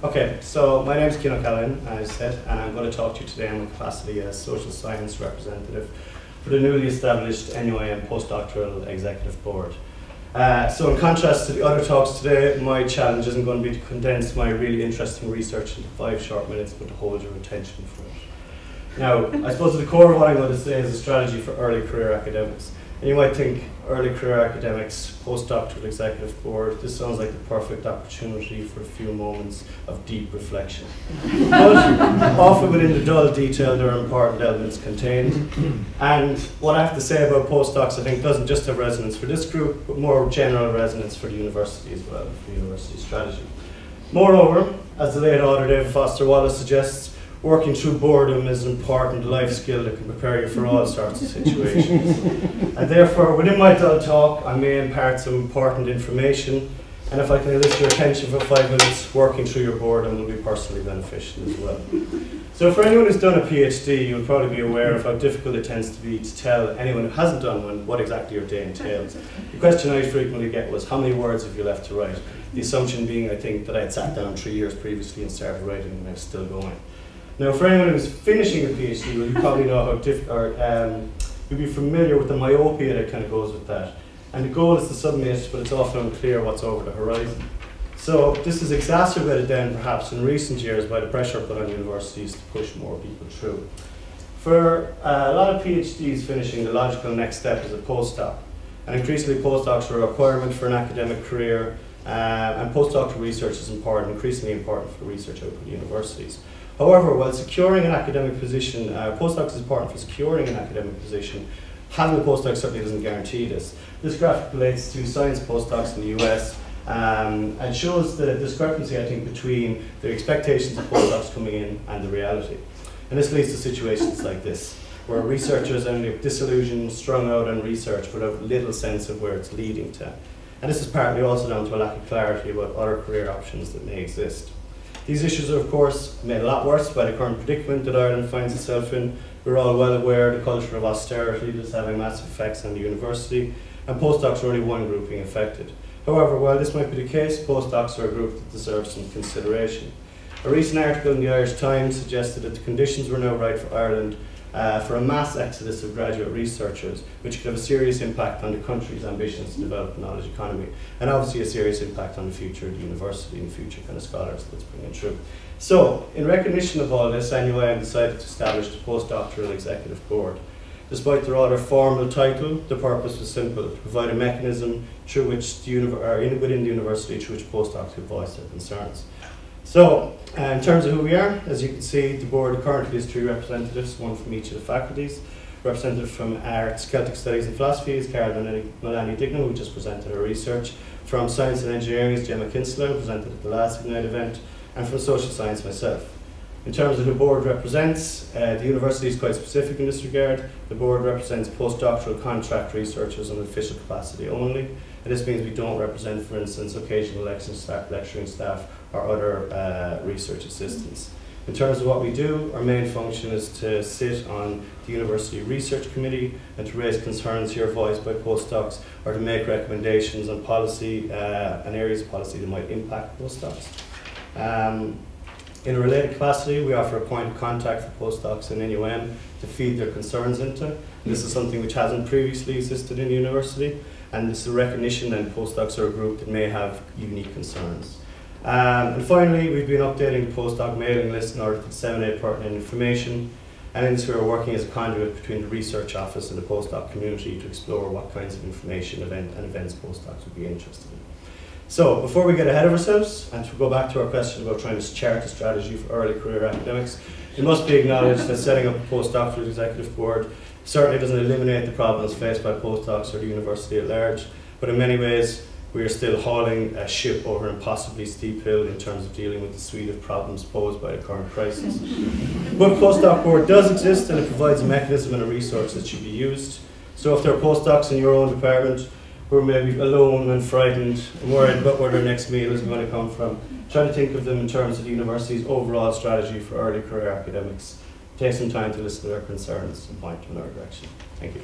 Okay, so my name is Cian O'Callaghan, as I said, and I'm going to talk to you today in my capacity as social science representative for the newly established NUIM Postdoctoral Executive Board. So in contrast to the other talks today, my challenge isn't going to be to condense my really interesting research into 5 short minutes, but to hold your attention for it. Now, I suppose at the core of what I'm going to say is a strategy for early career academics. And you might think, early career academics, postdoctoral executive board, this sounds like the perfect opportunity for a few moments of deep reflection. But often within the dull detail there are important elements contained. And what I have to say about postdocs, I think, doesn't just have resonance for this group, but more general resonance for the university as well, for the university strategy. Moreover, as the late author David Foster Wallace suggests, working through boredom is an important life skill that can prepare you for all sorts of situations. And therefore, within my dull talk, I may impart some important information, and if I can enlist your attention for 5 minutes, working through your boredom will be personally beneficial as well. So for anyone who's done a PhD, you'll probably be aware of how difficult it tends to be to tell anyone who hasn't done one what exactly your day entails. The question I frequently get was, how many words have you left to write? The assumption being, I think, that I had sat down 3 years previously and started writing and I was still going. Now, for anyone who's finishing a PhD, well, you probably know how you'll be familiar with the myopia that kind of goes with that. And the goal is to submit, but it's often unclear what's over the horizon. So this is exacerbated then, perhaps, in recent years by the pressure put on universities to push more people through. For a lot of PhDs finishing, the logical next step is a postdoc. And increasingly, postdocs are a requirement for an academic career, and postdoctoral research is important, increasingly important for research output at universities. However, while securing an academic position, postdocs is important for securing an academic position, having a postdoc certainly doesn't guarantee this. This graphic relates to science postdocs in the US and shows the discrepancy, I think, between the expectations of postdocs coming in and the reality. And this leads to situations like this, where researchers end up disillusioned, strung out on research without little sense of where it's leading to. And this is partly also down to a lack of clarity about other career options that may exist. These issues are, of course, made a lot worse by the current predicament that Ireland finds itself in. We're all well aware of the culture of austerity that's having massive effects on the university, and postdocs are only one group being affected. However, while this might be the case, postdocs are a group that deserves some consideration. A recent article in the Irish Times suggested that the conditions were now right for Ireland for a mass exodus of graduate researchers, which could have a serious impact on the country's ambitions to develop a knowledge economy, and obviously a serious impact on the future of the university and the future kind of scholars that's bringing through. So, in recognition of all this, NUIM decided to establish the Postdoctoral Executive Board. Despite the rather formal title, the purpose was simple: to provide a mechanism through which within the university through which postdocs could voice their concerns. So, in terms of who we are, as you can see, the board currently has 3 representatives, one from each of the faculties. Representative from Arts, Celtic Studies and Philosophy is Carol Melanie Dignam, who just presented her research. From Science and Engineering is Gemma Kinsler, who presented at the last Ignite event. And from Social Science, myself. In terms of who the board represents, the university is quite specific in this regard. The board represents postdoctoral contract researchers on official capacity only. And this means we don't represent, for instance, occasional lecturing staff or other research assistants. In terms of what we do, our main function is to sit on the University Research Committee and to raise concerns here voiced by postdocs, or to make recommendations on policy and areas of policy that might impact postdocs. In a related capacity, we offer a point of contact for postdocs in NUM to feed their concerns into. And this is something which hasn't previously existed in the university, and this is a recognition that postdocs are a group that may have unique concerns. And finally, we've been updating the postdoc mailing list in order to disseminate pertinent information, and in this we are working as a conduit between the research office and the postdoc community to explore what kinds of information and events postdocs would be interested in. So, before we get ahead of ourselves, and to go back to our question about trying to chart a strategy for early career academics, it must be acknowledged that setting up a postdoctoral executive board certainly doesn't eliminate the problems faced by postdocs or the university at large, but in many ways we are still hauling a ship over an impossibly steep hill in terms of dealing with the suite of problems posed by the current crisis. But a postdoc board does exist, and it provides a mechanism and a resource that should be used. So if there are postdocs in your own department who are maybe alone and frightened and worried about where their next meal is going to come from, try to think of them in terms of the university's overall strategy for early career academics. Take some time to listen to their concerns and point them in our direction. Thank you.